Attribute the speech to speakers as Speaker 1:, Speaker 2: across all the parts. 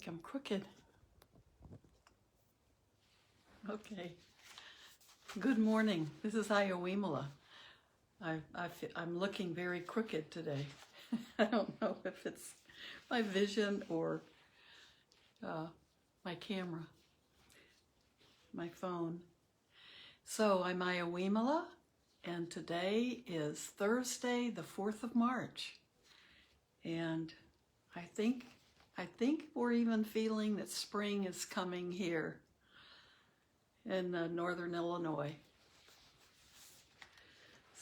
Speaker 1: I'm crooked. Okay. Good morning. This is Ayya Vimala. I'm looking very crooked today. I don't know if it's my vision or my camera, my phone. So I'm Ayya Vimala, and today is Thursday, the 4th of March. And I think we're even feeling that spring is coming here in northern Illinois.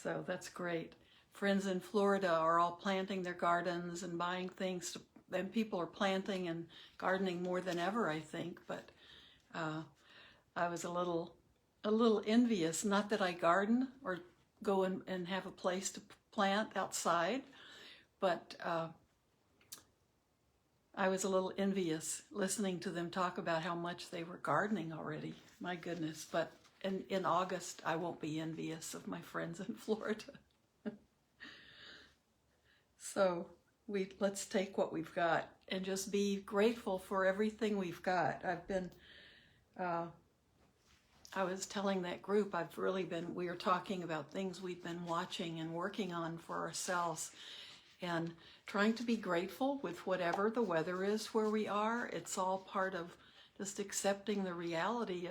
Speaker 1: So that's great. Friends in Florida are all planting their gardens and buying things, and people are planting and gardening more than ever, I think. But I was a little envious. Not that I garden or go and have a place to plant outside, but I was a little envious listening to them talk about how much they were gardening already. My goodness. But in August, I won't be envious of my friends in Florida. So let's take what we've got and just be grateful for everything we've got. I was telling that group, we were talking about things we've been watching and working on for ourselves, and trying to be grateful with whatever the weather is where we are. It's all part of just accepting the reality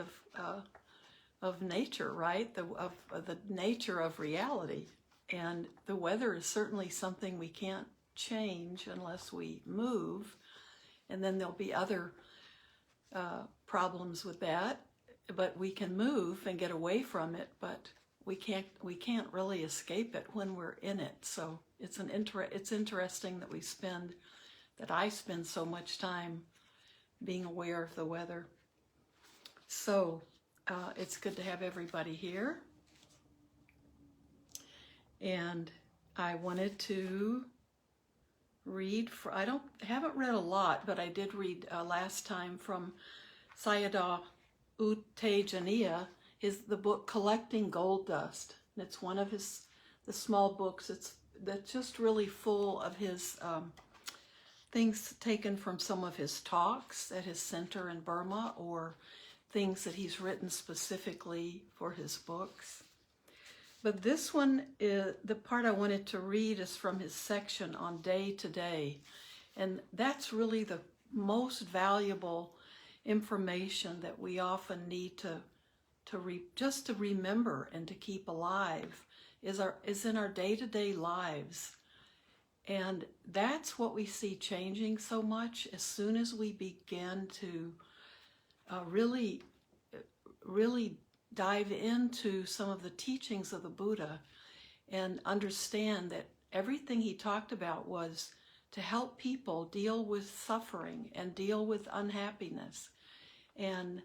Speaker 1: of nature, right? Of the nature of reality. And the weather is certainly something we can't change unless we move. And then there'll be other problems with that. But we can move and get away from it, but we can't really escape it when we're in it. So it's interesting that I spend so much time being aware of the weather. So it's good to have everybody here. And I wanted to read, haven't read a lot, but I did read last time from Sayadaw U Tejaniya, the book Collecting Gold Dust. And it's one of the small books that's just really full of his things taken from some of his talks at his center in Burma, or things that he's written specifically for his books. But this one, the part I wanted to read is from his section on day to day. And that's really the most valuable information that we often need just to remember and to keep alive is in our day-to-day lives. And that's what we see changing so much as soon as we begin to really dive into some of the teachings of the Buddha and understand that everything he talked about was to help people deal with suffering and deal with unhappiness, and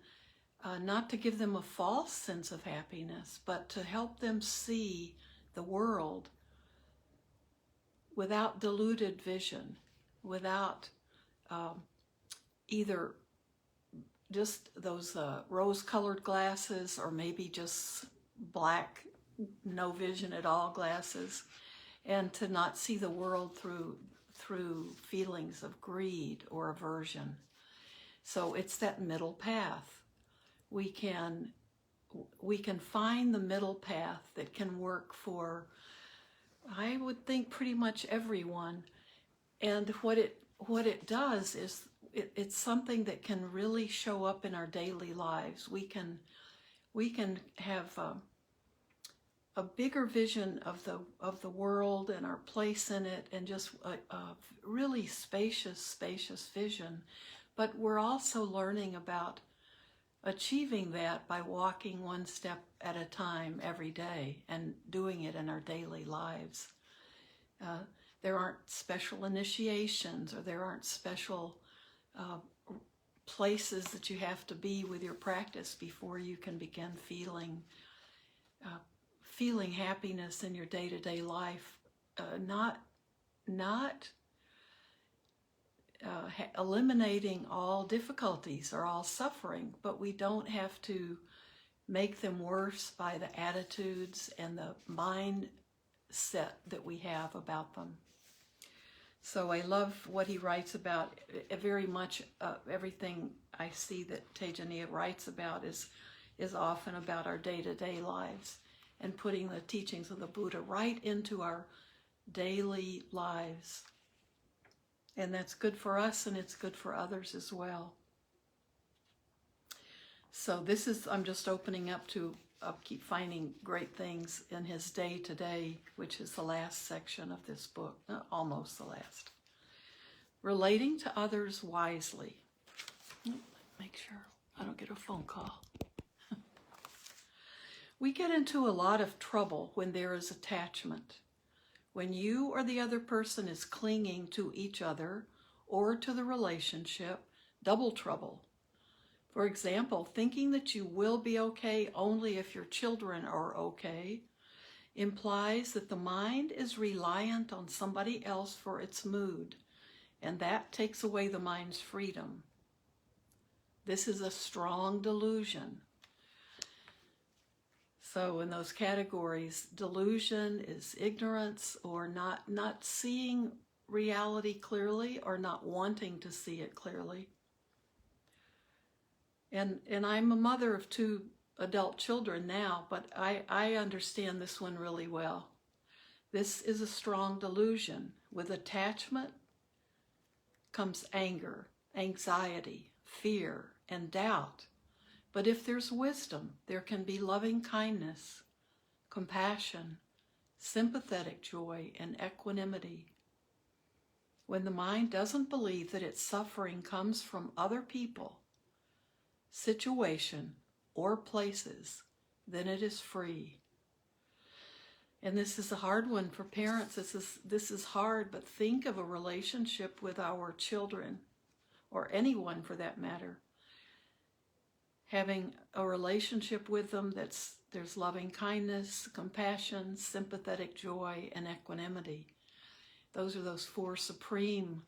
Speaker 1: not to give them a false sense of happiness, but to help them see the world without diluted vision, without either just those rose-colored glasses, or maybe just black, no vision at all glasses, and to not see the world through feelings of greed or aversion. So it's that middle path. We can find the middle path that can work for, I would think, pretty much everyone. And what it does is it's something that can really show up in our daily lives. We can have a bigger vision of the world and our place in it, and just a really spacious vision. But we're also learning about achieving that by walking one step at a time every day and doing it in our daily lives. There aren't special initiations, or there aren't special places that you have to be with your practice before you can begin feeling happiness in your day-to-day life. Not eliminating all difficulties or all suffering, but we don't have to make them worse by the attitudes and the mindset that we have about them. So I love what he writes about. Very much everything I see that Tejaniya writes about is often about our day-to-day lives and putting the teachings of the Buddha right into our daily lives. And that's good for us, and it's good for others as well. So this is, I'm just opening up to, I'll keep finding great things in his day-to-day, which is the last section of this book, almost the last. Relating to others wisely. Make sure I don't get a phone call. We get into a lot of trouble when there is attachment. When you or the other person is clinging to each other or to the relationship, double trouble. For example, thinking that you will be okay only if your children are okay implies that the mind is reliant on somebody else for its mood, and that takes away the mind's freedom. This is a strong delusion. So in those categories, delusion is ignorance or not seeing reality clearly or not wanting to see it clearly. And I'm a mother of 2 adult children now, but I understand this one really well. This is a strong delusion. With attachment comes anger, anxiety, fear, and doubt. But if there's wisdom, there can be loving kindness, compassion, sympathetic joy, and equanimity. When the mind doesn't believe that its suffering comes from other people, situation, or places, then it is free. And this is a hard one for parents. This is hard, but think of a relationship with our children, or anyone for that matter. Having a relationship with them there's loving kindness, compassion, sympathetic joy, and equanimity. Those are those 4 supreme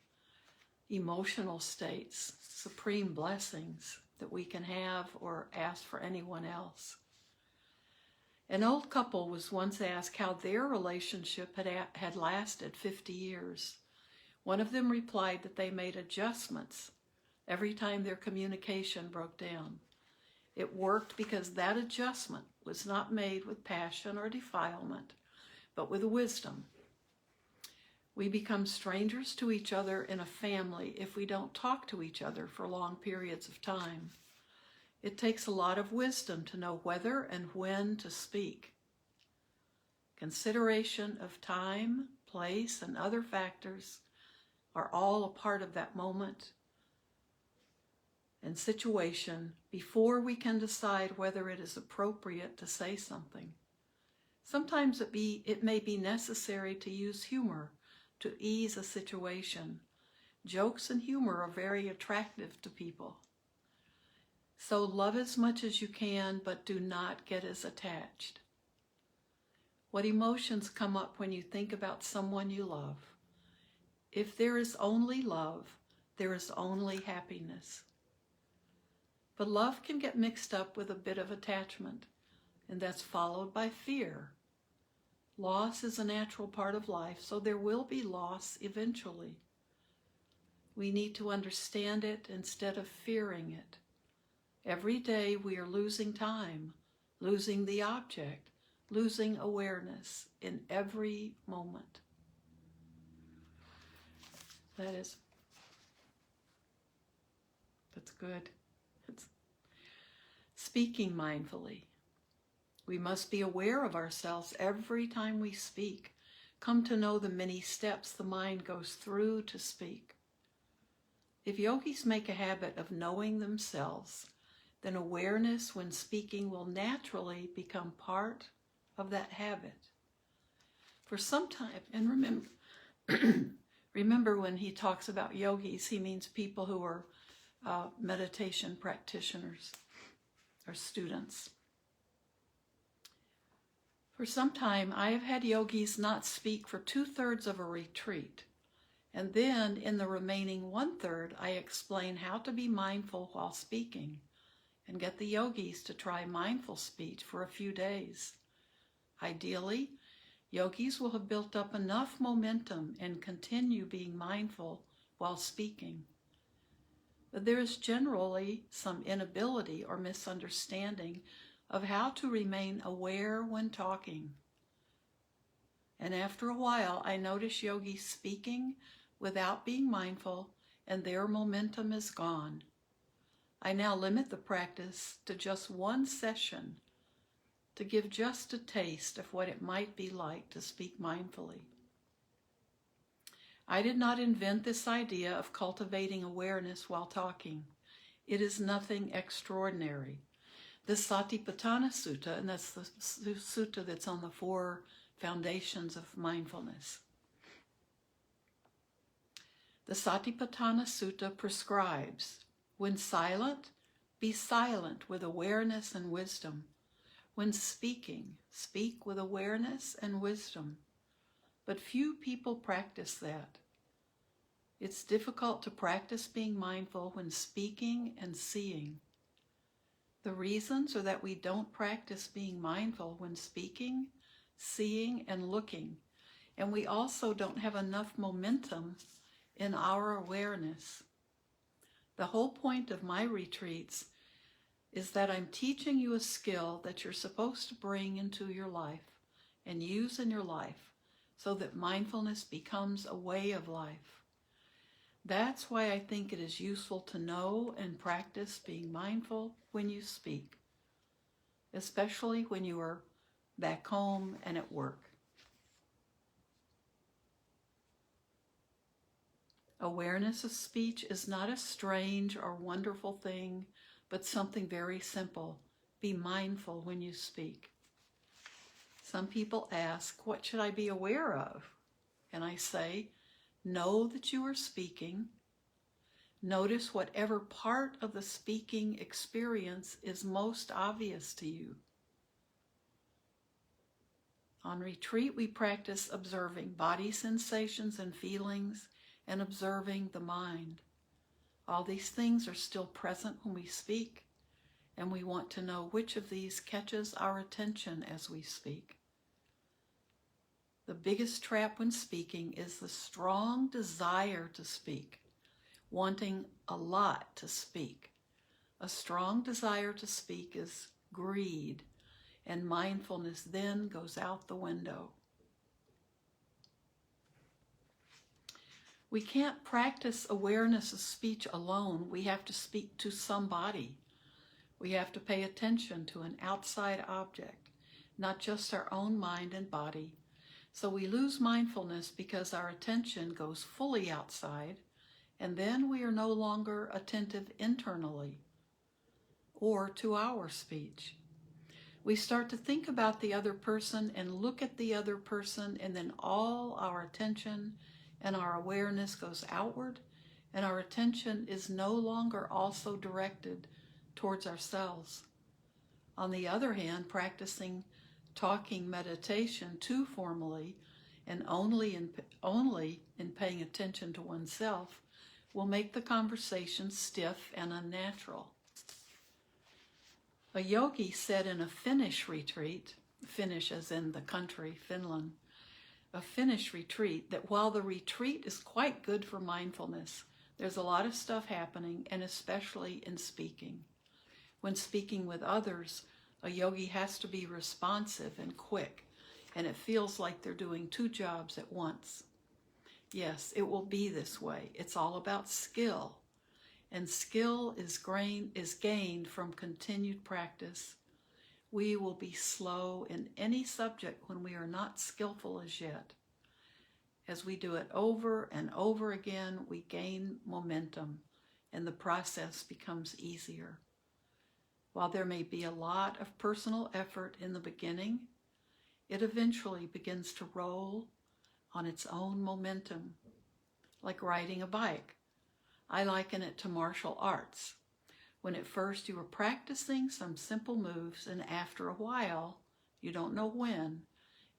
Speaker 1: emotional states, supreme blessings that we can have or ask for anyone else. An old couple was once asked how their relationship had lasted 50 years. One of them replied that they made adjustments every time their communication broke down. It worked because that adjustment was not made with passion or defilement, but with wisdom. We become strangers to each other in a family if we don't talk to each other for long periods of time. It takes a lot of wisdom to know whether and when to speak. Consideration of time, place, and other factors are all a part of that moment and situation before we can decide whether it is appropriate to say something. Sometimes it may be necessary to use humor to ease a situation. Jokes and humor are very attractive to people. So love as much as you can, but do not get as attached. What emotions come up when you think about someone you love? If there is only love, there is only happiness. But love can get mixed up with a bit of attachment, and that's followed by fear. Loss is a natural part of life, so there will be loss eventually. We need to understand it instead of fearing it. Every day we are losing time, losing the object, losing awareness in every moment. That's good. It's speaking mindfully. We must be aware of ourselves every time we speak. Come to know the many steps the mind goes through to speak. If yogis make a habit of knowing themselves, then awareness when speaking will naturally become part of that habit. For some time, and remember when he talks about yogis, he means people who are meditation practitioners or students. For some time, I have had yogis not speak for 2/3 of a retreat, and then in the remaining 1/3, I explain how to be mindful while speaking and get the yogis to try mindful speech for a few days. Ideally, Yogis will have built up enough momentum and continue being mindful while speaking. But there is generally some inability or misunderstanding of how to remain aware when talking. And after a while, I notice yogis speaking without being mindful, and their momentum is gone. I now limit the practice to just one session to give just a taste of what it might be like to speak mindfully. I did not invent this idea of cultivating awareness while talking. It is nothing extraordinary. The Satipatthana Sutta, and that's the sutta that's on the 4 foundations of mindfulness. The Satipatthana Sutta prescribes, when silent, be silent with awareness and wisdom. When speaking, speak with awareness and wisdom. But few people practice that. It's difficult to practice being mindful when speaking and seeing. The reasons are that we don't practice being mindful when speaking, seeing, and looking, and we also don't have enough momentum in our awareness. The whole point of my retreats is that I'm teaching you a skill that you're supposed to bring into your life and use in your life so that mindfulness becomes a way of life. That's why I think it is useful to know and practice being mindful when you speak, especially when you are back home and at work. Awareness of speech is not a strange or wonderful thing, but something very simple. Be mindful when you speak. Some people ask, what should I be aware of? And I say, know that you are speaking. Notice whatever part of the speaking experience is most obvious to you. On retreat, we practice observing body sensations and feelings and observing the mind. All these things are still present when we speak, and we want to know which of these catches our attention as we speak. The biggest trap when speaking is the strong desire to speak, wanting a lot to speak. A strong desire to speak is greed, and mindfulness then goes out the window. We can't practice awareness of speech alone. We have to speak to somebody. We have to pay attention to an outside object, not just our own mind and body. So we lose mindfulness because our attention goes fully outside, and then we are no longer attentive internally or to our speech. We start to think about the other person and look at the other person, and then all our attention and our awareness goes outward, and our attention is no longer also directed towards ourselves. On the other hand, practicing talking meditation too formally and only in paying attention to oneself will make the conversation stiff and unnatural. A yogi said in a Finnish retreat, Finnish as in the country, Finland, a Finnish retreat, that while the retreat is quite good for mindfulness, there's a lot of stuff happening, and especially in speaking. When speaking with others, a yogi has to be responsive and quick, and it feels like they're doing 2 jobs at once. Yes, it will be this way. It's all about skill, and skill is gained from continued practice. We will be slow in any subject when we are not skillful as yet. As we do it over and over again, we gain momentum, and the process becomes easier. While there may be a lot of personal effort in the beginning, it eventually begins to roll on its own momentum, like riding a bike. I liken it to martial arts. When at first you are practicing some simple moves, and after a while, you don't know when,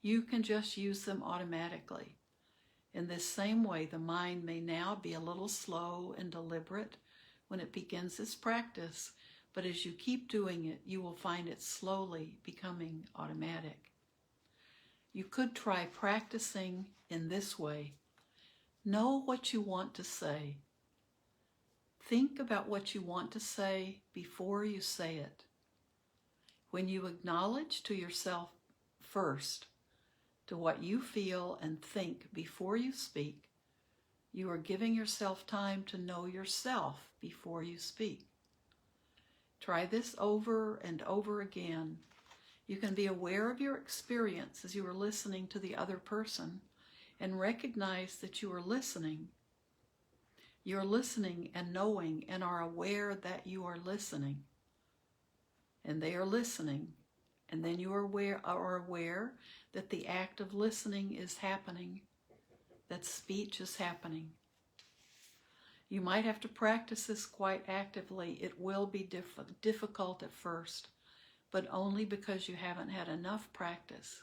Speaker 1: you can just use them automatically. In this same way, the mind may now be a little slow and deliberate when it begins its practice, but as you keep doing it, you will find it slowly becoming automatic. You could try practicing in this way. Know what you want to say. Think about what you want to say before you say it. When you acknowledge to yourself first to what you feel and think before you speak, you are giving yourself time to know yourself before you speak. Try this over and over again. You can be aware of your experience as you are listening to the other person and recognize that you are listening. You're listening and knowing and are aware that you are listening. And they are listening. And then you are aware that the act of listening is happening, that speech is happening. You might have to practice this quite actively. It will be difficult at first, but only because you haven't had enough practice.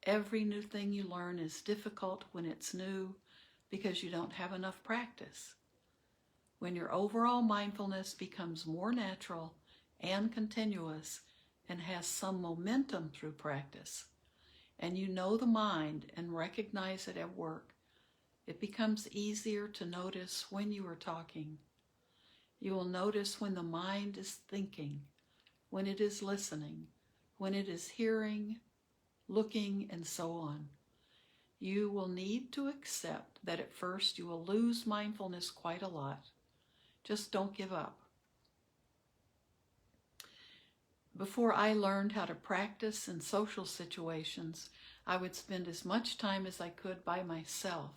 Speaker 1: Every new thing you learn is difficult when it's new because you don't have enough practice. When your overall mindfulness becomes more natural and continuous and has some momentum through practice, and you know the mind and recognize it at work, it becomes easier to notice when you are talking. You will notice when the mind is thinking, when it is listening, when it is hearing, looking, and so on. You will need to accept that at first you will lose mindfulness quite a lot. Just don't give up. Before I learned how to practice in social situations, I would spend as much time as I could by myself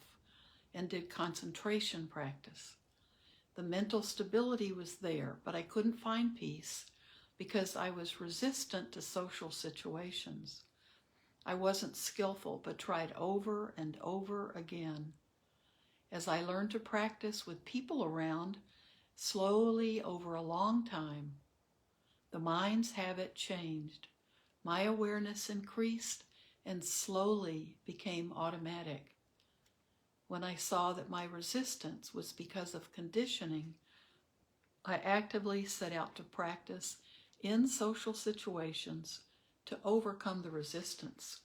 Speaker 1: and did concentration practice. The mental stability was there, but I couldn't find peace because I was resistant to social situations. I wasn't skillful, but tried over and over again. As I learned to practice with people around, slowly over a long time, the mind's habit changed. My awareness increased and slowly became automatic. When I saw that my resistance was because of conditioning, I actively set out to practice in social situations to overcome the resistance.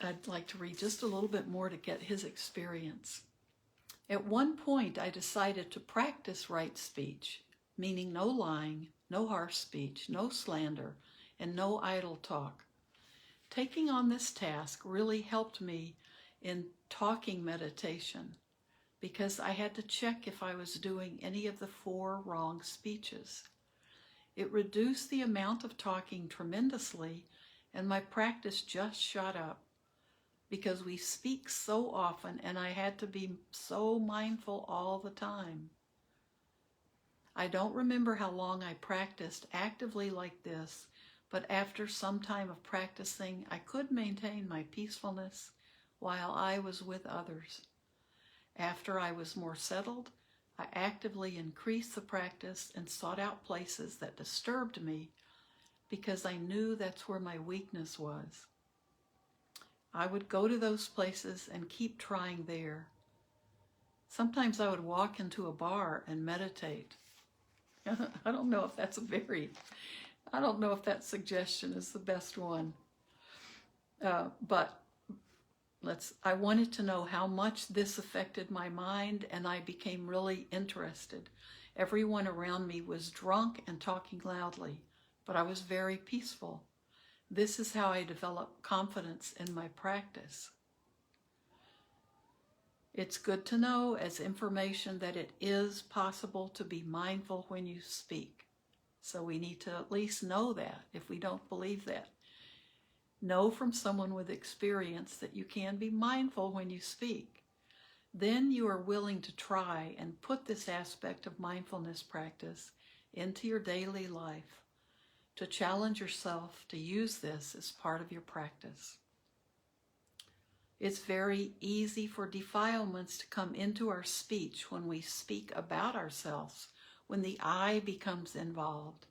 Speaker 1: I'd like to read just a little bit more to get his experience. At one point, I decided to practice right speech, meaning no lying, no harsh speech, no slander, and no idle talk. Taking on this task really helped me in talking meditation because I had to check if I was doing any of the 4 wrong speeches. It reduced the amount of talking tremendously, and my practice just shot up because we speak so often and I had to be so mindful all the time. I don't remember how long I practiced actively like this, but after some time of practicing, I could maintain my peacefulness while I was with others. After I was more settled, I actively increased the practice and sought out places that disturbed me because I knew that's where my weakness was. I would go to those places and keep trying there. Sometimes I would walk into a bar and meditate. I don't know if that suggestion is the best one. But I wanted to know how much this affected my mind, and I became really interested. Everyone around me was drunk and talking loudly, but I was very peaceful. This is how I developed confidence in my practice. It's good to know as information that it is possible to be mindful when you speak. So we need to at least know that if we don't believe that. Know from someone with experience that you can be mindful when you speak. Then you are willing to try and put this aspect of mindfulness practice into your daily life, to challenge yourself to use this as part of your practice. It's very easy for defilements to come into our speech when we speak about ourselves, when the I becomes involved.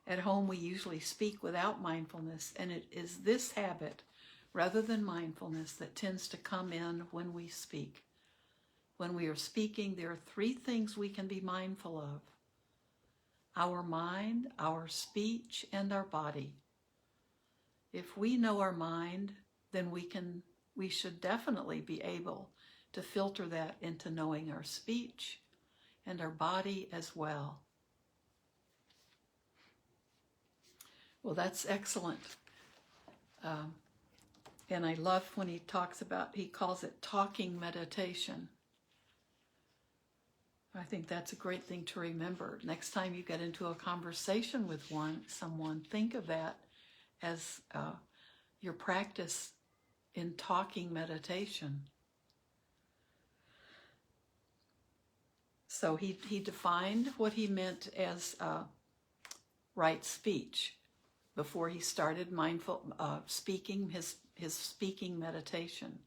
Speaker 1: At home, we usually speak without mindfulness, and it is this habit, rather than mindfulness, that tends to come in when we speak. When we are speaking, there are 3 things we can be mindful of: our mind, our speech, and our body. If we know our mind, then we should definitely be able to filter that into knowing our speech and our body as well. Well, that's excellent. And I love when he calls it talking meditation. I think that's a great thing to remember. Next time you get into a conversation with someone, think of that as your practice in talking meditation. So he defined what he meant as right speech before he started mindful speaking, his speaking meditation.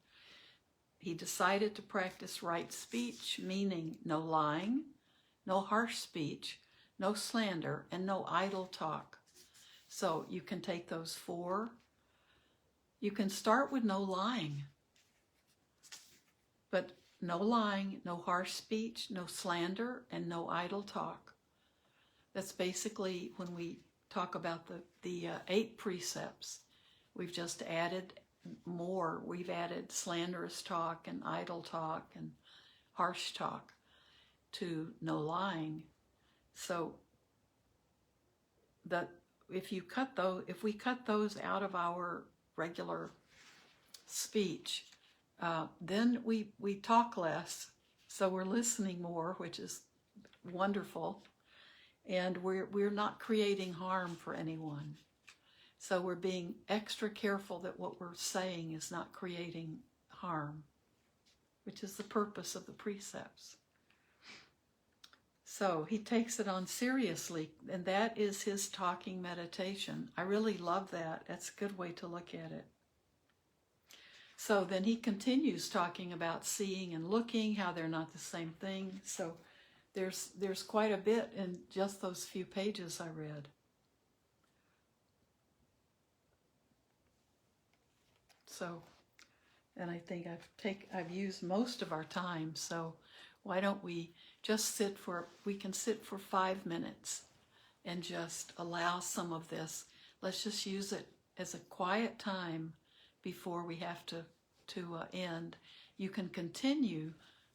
Speaker 1: He decided to practice right speech, meaning no lying, no harsh speech, no slander, and no idle talk. So you can take those 4. You can start with no lying. But no lying, no harsh speech, no slander, and no idle talk. That's basically when we talk about the 8 precepts. We've just added more. We've added slanderous talk and idle talk and harsh talk to no lying. So that if we cut those out of our regular speech, then we talk less. So we're listening more, which is wonderful, and we're not creating harm for anyone. So we're being extra careful that what we're saying is not creating harm, which is the purpose of the precepts. So he takes it on seriously, and that is his talking meditation. I really love that. That's a good way to look at it. So then he continues talking about seeing and looking, how they're not the same thing. So there's quite a bit in just those few pages I read. So, and I think I've used most of our time, so why don't we just we can sit for 5 minutes and just allow some of this. Let's just use it as a quiet time before we have to end. You can continue,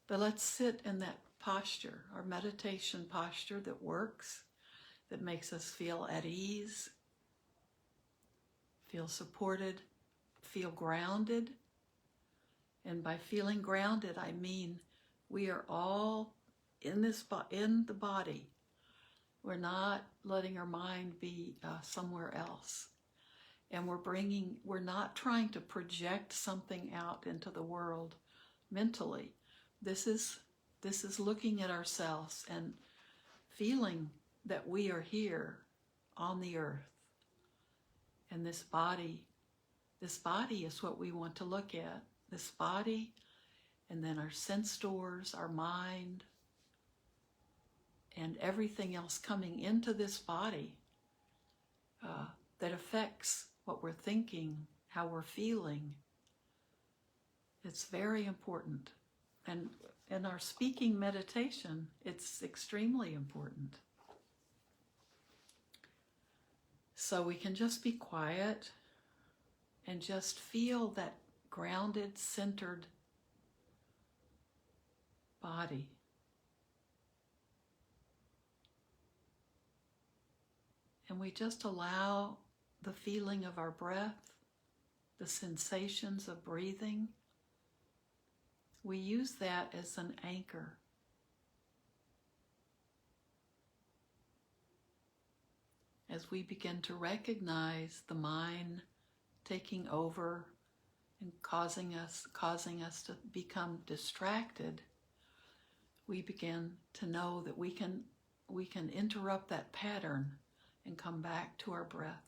Speaker 1: but let's sit in that posture, our meditation posture that works, that makes us feel at ease, feel supported, feel grounded. And by feeling grounded, I mean we are all in the body. We're not letting our mind be somewhere else. And we're not trying to project something out into the world mentally. This is looking at ourselves and feeling that we are here on the earth. And this body is what we want to look at. This body, and then our sense doors, our mind, and everything else coming into this body that affects what we're thinking, how we're feeling. It's very important. And in our speaking meditation, it's extremely important. So we can just be quiet and just feel that grounded, centered body. And we just allow the feeling of our breath, the sensations of breathing. We use that as an anchor. As we begin to recognize the mind taking over and causing us to become distracted, we begin to know that we can interrupt that pattern and come back to our breath.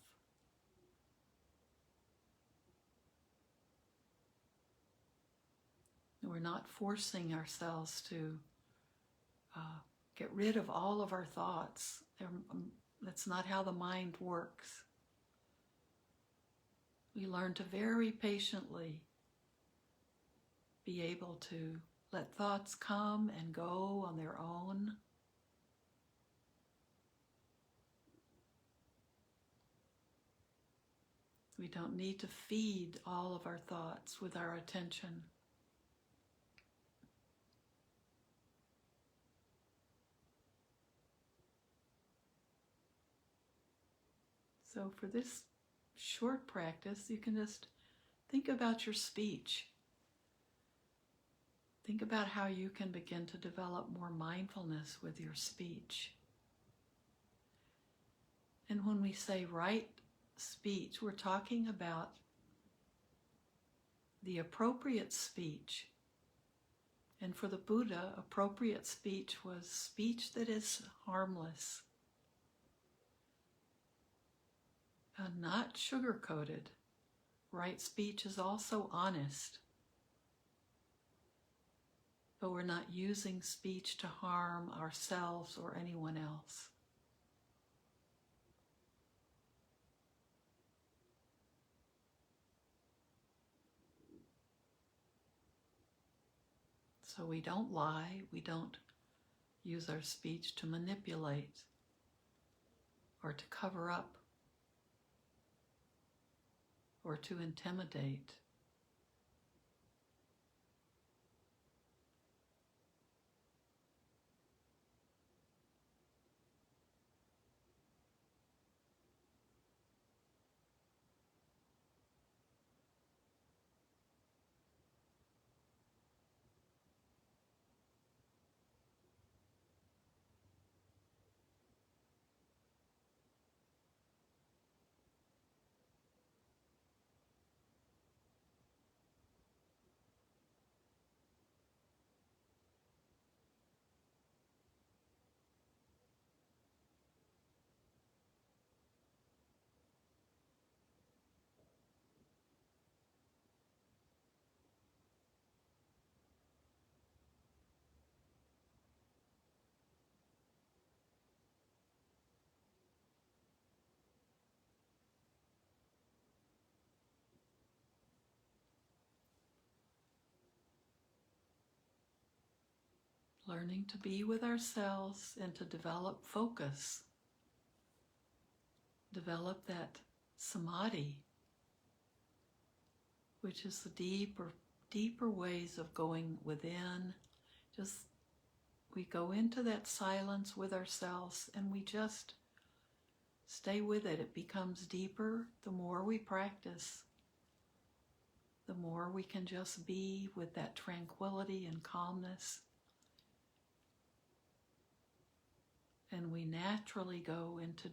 Speaker 1: We're not forcing ourselves to get rid of all of our thoughts. That's not how the mind works. We learn to very patiently be able to let thoughts come and go on their own. We don't need to feed all of our thoughts with our attention. So for this short practice, you can just think about your speech. Think about how you can begin to develop more mindfulness with your speech. And when we say right speech, we're talking about the appropriate speech. And for the Buddha, appropriate speech was speech that is harmless, not sugar-coated. Right speech is also honest, but we're not using speech to harm ourselves or anyone else. So we don't lie, we don't use our speech to manipulate or to cover up or to intimidate. Learning to be with ourselves and to develop focus. Develop that samadhi, which is the deeper ways of going within. Just we go into that silence with ourselves and we just stay with it. It becomes deeper the more we practice. The more we can just be with that tranquility and calmness. And we naturally go into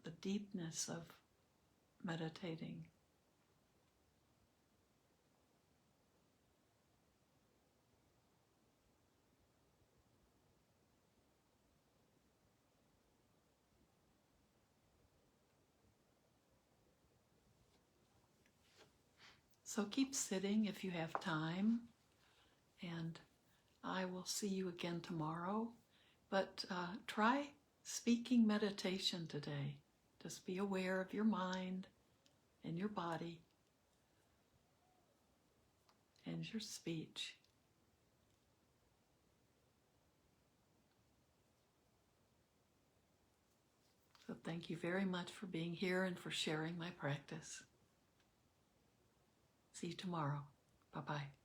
Speaker 1: the deepness of meditating. So keep sitting if you have time, and I will see you again tomorrow. But try speaking meditation today. Just be aware of your mind and your body and your speech. So thank you very much for being here and for sharing my practice. See you tomorrow. Bye-bye.